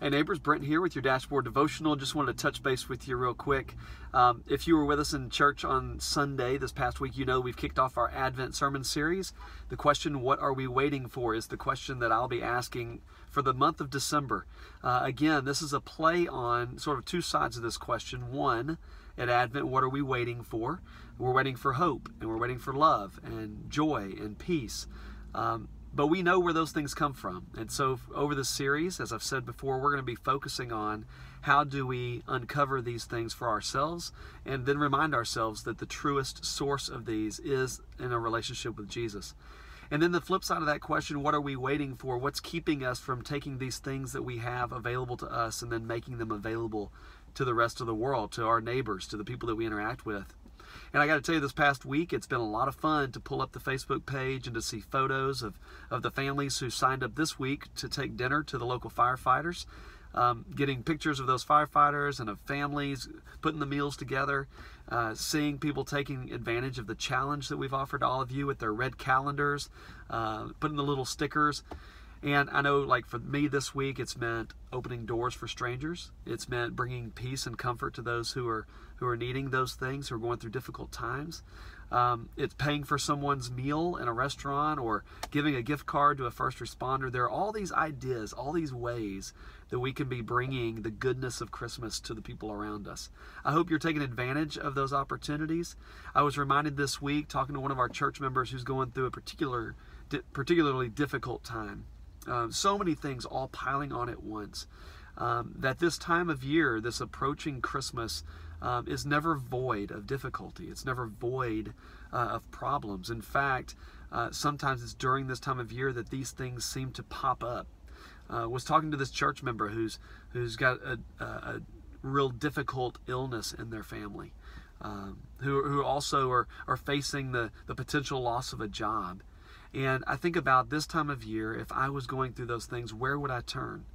Hey neighbors, Brent here with your Dashboard Devotional. Just wanted to touch base with you real quick. If you were with us in church on Sunday this past week, you know we've kicked off our Advent sermon series. The question, what are we waiting for, is the question that I'll be asking for the month of December. Again, this is a play on sort of two sides of this question. One, at Advent, what are we waiting for? We're waiting for hope, and we're waiting for love and joy and peace. But we know where those things come from. And so over this series, as I've said before, we're going to be focusing on how do we uncover these things for ourselves and then remind ourselves that the truest source of these is in a relationship with Jesus. And then the flip side of that question, what are we waiting for? What's keeping us from taking these things that we have available to us and then making them available to the rest of the world, to our neighbors, to the people that we interact with? And I got to tell you, this past week, it's been a lot of fun to pull up the Facebook page and to see photos of the families who signed up this week to take dinner to the local firefighters, getting pictures of those firefighters and of families putting the meals together, seeing people taking advantage of the challenge that we've offered all of you with their red calendars, putting the little stickers. And I know, like for me this week, it's meant opening doors for strangers. It's meant bringing peace and comfort to those who are needing those things, who are going through difficult times. It's paying for someone's meal in a restaurant or giving a gift card to a first responder. There are all these ideas, all these ways that we can be bringing the goodness of Christmas to the people around us. I hope you're taking advantage of those opportunities. I was reminded this week, talking to one of our church members who's going through a particularly difficult time. So many things all piling on at once. That this time of year, this approaching Christmas, is never void of difficulty. It's never void of problems. In fact, sometimes it's during this time of year that these things seem to pop up. Was talking to this church member who's got a real difficult illness in their family, who also are facing the potential loss of a job. And I think about this time of year, if I was going through those things, where would I turn?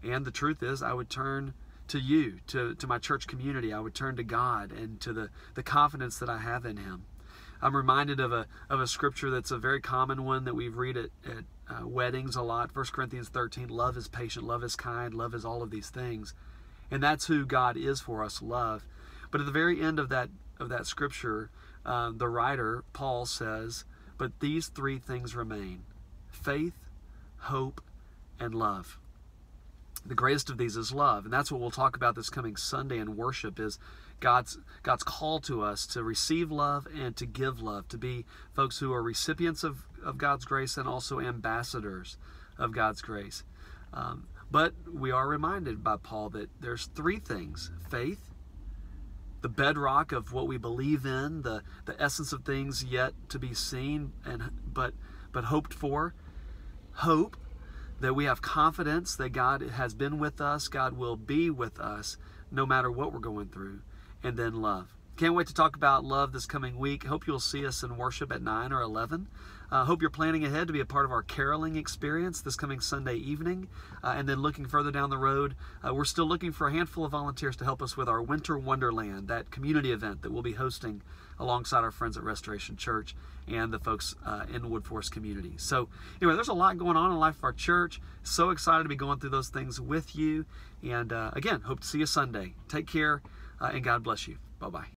And the truth is, I would turn to you, to my church community. I would turn to God and to the confidence that I have in Him. I'm reminded of a scripture that's a very common one that we read at weddings a lot. 1 Corinthians 13, love is patient, love is kind, love is all of these things. And that's who God is for us, love. But at the very end of that scripture, the writer, Paul, says, but these three things remain: faith, hope, and love. The greatest of these is love. And that's what we'll talk about this coming Sunday in worship, is God's call to us to receive love and to give love, to be folks who are recipients of God's grace and also ambassadors of God's grace. But we are reminded by Paul that there's three things: faith, the bedrock of what we believe in, the essence of things yet to be seen but hoped for; hope, that we have confidence that God has been with us, God will be with us no matter what we're going through; and then love. Can't wait to talk about love this coming week. Hope you'll see us in worship at 9 or 11. Hope you're planning ahead to be a part of our caroling experience this coming Sunday evening. And then looking further down the road, we're still looking for a handful of volunteers to help us with our Winter Wonderland, that community event that we'll be hosting alongside our friends at Restoration Church and the folks in the Woodforest community. So anyway, there's a lot going on in the life of our church. So excited to be going through those things with you. And again, hope to see you Sunday. Take care, and God bless you. Bye-bye.